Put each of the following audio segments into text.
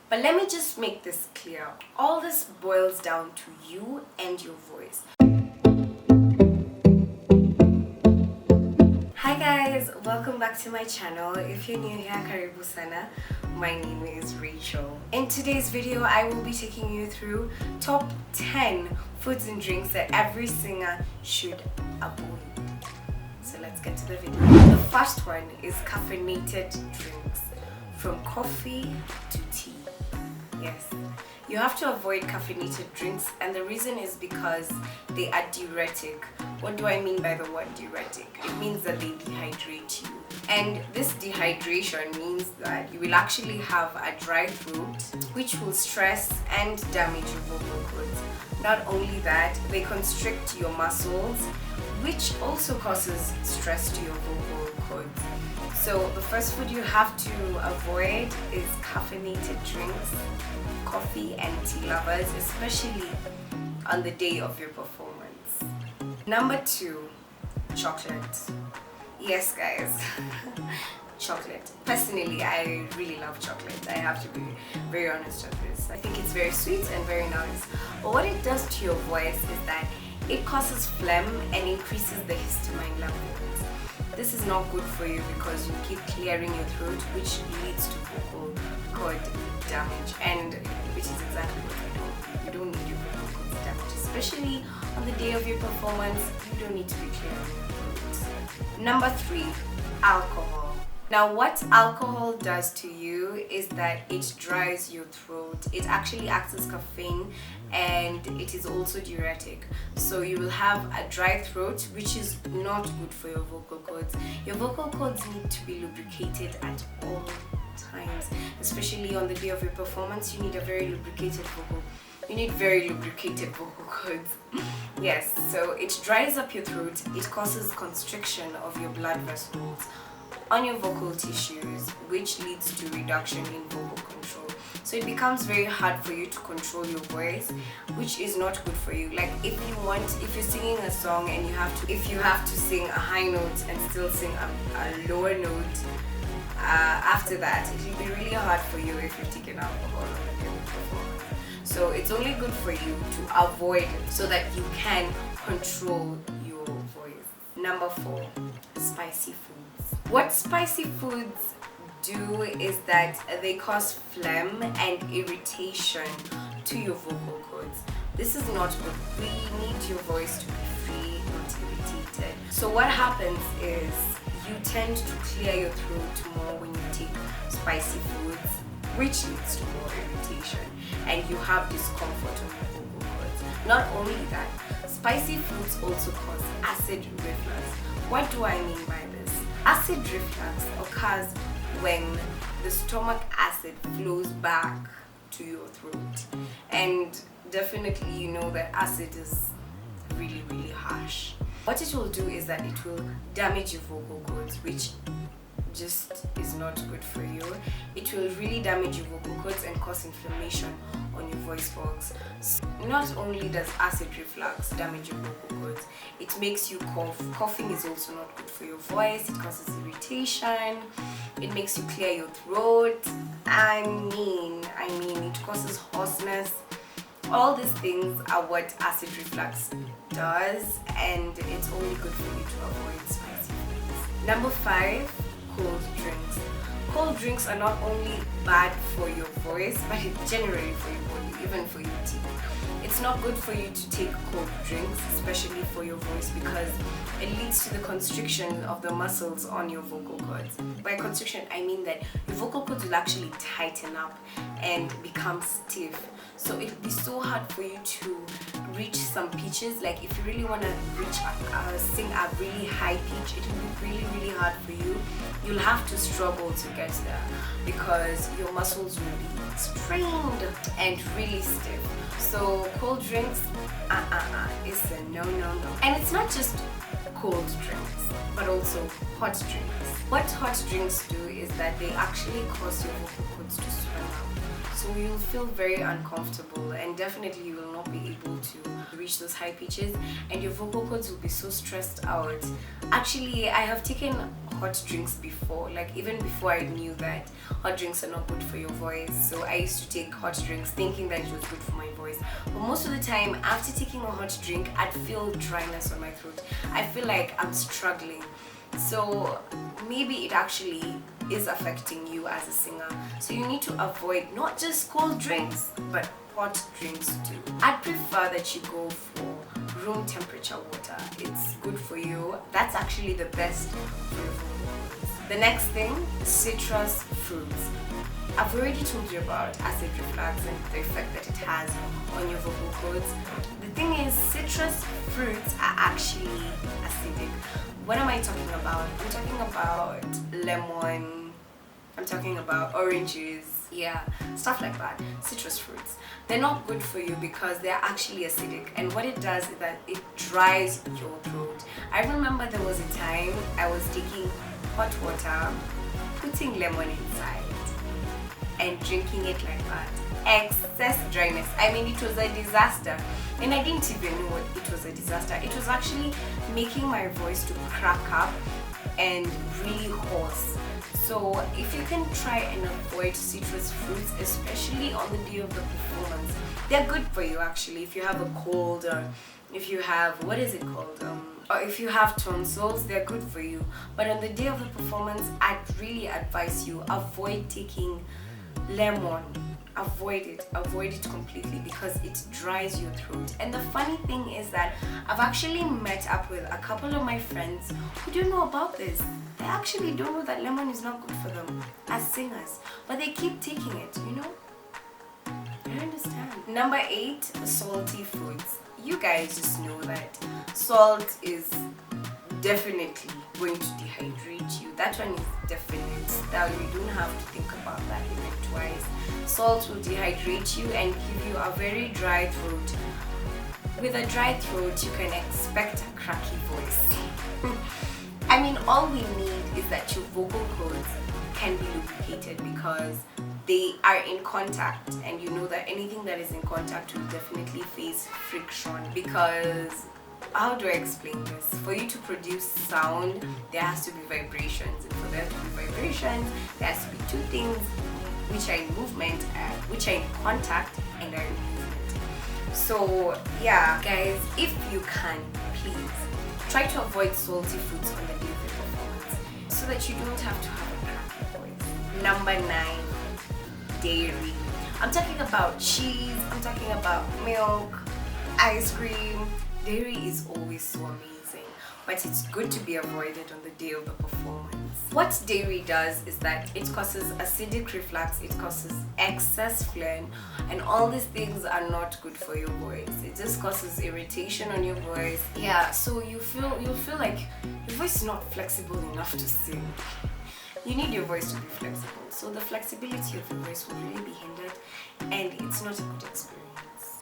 But let me just make this clear. All this boils down to you and your voice. Hi guys, welcome back to my channel. If you're new here, karibu sana. My name is Rachel. In today's video, I will be taking you through top 10 foods and drinks that every singer should avoid. So let's get to the video. The first one is caffeinated drinks, from coffee to tea. Yes, you have to avoid caffeinated drinks, and the reason is because they are diuretic. What do I mean by the word diuretic? It means that they dehydrate you, and this dehydration means that you will actually have a dry throat, which will stress and damage your vocal cords. Not only that, they constrict your muscles, which also causes stress to your vocal cords. So the first food you have to avoid is caffeinated drinks, coffee and tea lovers, especially on the day of your performance. Number 2, chocolate. Yes guys, chocolate. Personally, I really love chocolate. I have to be very honest with this. I think it's very sweet and very nice. But what it does to your voice is that it causes phlegm and increases the histamine levels. This is not good for you because you keep clearing your throat, which leads to vocal cord damage, and which is exactly what you don't. You don't need your vocal cords damaged, especially on the day of your performance. You don't need to be clearing your throat. Number 3, alcohol. Now what alcohol does to you is that it dries your throat. It actually acts as caffeine, and it is also diuretic. So you will have a dry throat, which is not good for your vocal cords. Your vocal cords need to be lubricated at all times, especially on the day of your performance. You need a very lubricated vocal. You need very lubricated vocal cords. Yes, so it dries up your throat. It causes constriction of your blood vessels on your vocal tissues, which leads to reduction in vocal control. So it becomes very hard for you to control your voice, which is not good for you. Like if you're singing a song and if you have to sing a high note and still sing a lower note after that, it will be really hard for you if you've taken alcohol on a day of performance. So it's only good for you to avoid it so that you can control your voice. Number 4, spicy foods. What spicy foods do is that they cause phlegm and irritation to your vocal cords. This is not good. We need your voice to be free, not irritated. So what happens is you tend to clear your throat more when you take spicy foods, which leads to more irritation, and you have discomfort on your vocal cords. Not only that, spicy foods also cause acid reflux. What do I mean by this? Acid reflux occurs when the stomach acid flows back to your throat, and definitely you know that acid is really, really harsh. What it will do is that it will damage your vocal cords, which just is not good for you. It will really damage your vocal cords and cause inflammation on your voice box. So not only does acid reflux damage your vocal cords, it makes you cough. Coughing is also not good for your voice. It causes irritation. It makes you clear your throat. I mean, it causes hoarseness. All these things are what acid reflux does, and it's only good for you to avoid spicy foods. Number 5, cold drinks. Cold drinks are not only bad for your voice, but it's generally for your body, even for your teeth. It's not good for you to take cold drinks, especially for your voice, because it leads to the constriction of the muscles on your vocal cords. By constriction, I mean that your vocal cords will actually tighten up and become stiff. So it will be so hard for you to reach some pitches. Like if you really want to sing a really high pitch, it will be really, really hard for you. You'll have to struggle to get there because your muscles will be strained and really stiff. So cold drinks, is a no. And it's not just cold drinks, but also hot drinks. What hot drinks do is that they actually cause your vocal cords to swell up. So so you'll feel very uncomfortable, and definitely you will not be able to reach those high pitches, and your vocal cords will be so stressed out. Actually, I have taken hot drinks before, like even before I knew that hot drinks are not good for your voice. So I used to take hot drinks thinking that it was good for my voice, but most of the time after taking a hot drink I'd feel dryness on my throat. I feel like I'm struggling. So maybe it actually is affecting you as a singer. So you need to avoid not just cold drinks but hot drinks too. I'd prefer that you go for room temperature water. It's good for you. That's actually the best for your vocal cords. The next thing, citrus fruits. I've already told you about acid reflux and the effect that it has on your vocal cords. The thing is, citrus fruits are actually acidic. What am I talking about? I'm talking about lemon, I'm talking about oranges, yeah, stuff like that. Citrus fruits, they're not good for you because they're actually acidic, and what it does is that it dries your throat. I remember there was a time I was taking hot water, putting lemon inside and drinking it like that. Excess dryness. I mean, it was a disaster, and I didn't even know what it was a disaster. It was actually making my voice to crack up and really hoarse. So if you can try and avoid citrus fruits, especially on the day of the performance, they're good for you actually. If you have a cold, or if you have, what is it called, or if you have tonsils, they're good for you. But on the day of the performance, I'd really advise you avoid taking lemon. Avoid it completely because it dries your throat. And the funny thing is that I've actually met up with a couple of my friends who don't know about this. They actually don't know that lemon is not good for them as singers, but they keep taking it, you know. I understand. Number 8, salty foods. You guys just know that salt is definitely going to dehydrate you. That one is definite. Now you don't have to think about that even twice. Salt will dehydrate you and give you a very dry throat. With a dry throat, you can expect a cracky voice. I mean, all we need is that your vocal cords can be lubricated because they are in contact, and you know that anything that is in contact will definitely face friction. Because how do I explain this? For you to produce sound, there has to be vibrations, and for there to be vibrations, there has to be two things which are in movement, which are in contact and are in movement. So yeah, guys, if you can, please try to avoid salty foods on the day of your performance so that you don't have to have a cracky voice. Number 9, dairy. I'm talking about cheese, I'm talking about milk, ice cream. Dairy is always so amazing, but it's good to be avoided on the day of the performance. What dairy does is that it causes acidic reflux, it causes excess phlegm, and all these things are not good for your voice. It just causes irritation on your voice. Yeah, so you'll feel like your voice is not flexible enough to sing. You need your voice to be flexible, so the flexibility of your voice will really be hindered, and it's not a good experience.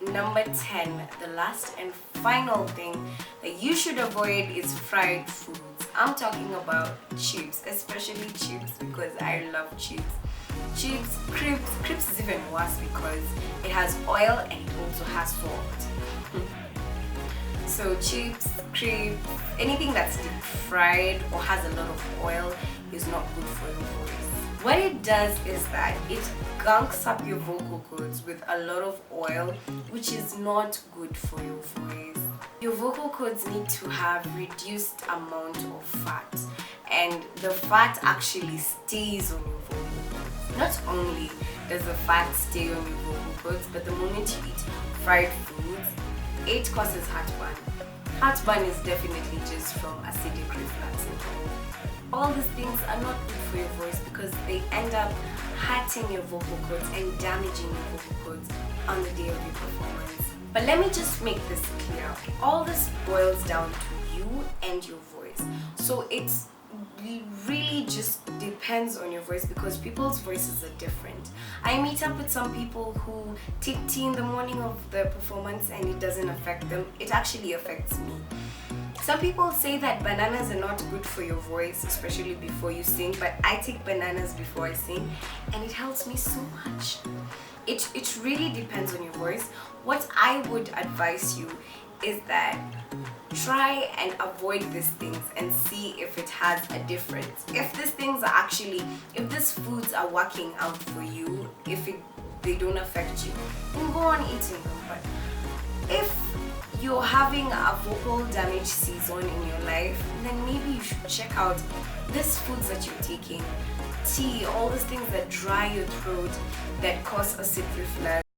Number 10, the last and final thing that you should avoid is fried foods. I'm talking about chips, especially chips, because I love chips. Chips, crepes is even worse because it has oil and it also has salt. So chips, crepes, anything that's deep fried or has a lot of oil is not good for your voice. What it does is that it gunks up your vocal cords with a lot of oil, which is not good for your voice. Your vocal cords need to have reduced amount of fat, and the fat actually stays on your vocal cords. Not only does the fat stay on your vocal cords, but the moment you eat fried foods, it causes heartburn. Heartburn is definitely just from acidic reflux. All these things are not good for your voice because they end up hurting your vocal cords and damaging your vocal cords on the day of your performance. But let me just make this clear. All this boils down to you and your voice. So it's really just depends on your voice, because people's voices are different. I meet up with some people who take tea in the morning of the performance and it doesn't affect them. It actually affects me. Some people say that bananas are not good for your voice, especially before you sing, but I take bananas before I sing and it helps me so much. It really depends on your voice. What I would advise you is that try and avoid these things and see if it has a difference. If these foods are working out for you, they don't affect you, then go on eating them. But if you're having a vocal damage season in your life, then maybe you should check out these foods that you're taking. Tea, all these things that dry your throat, that cause acid reflux,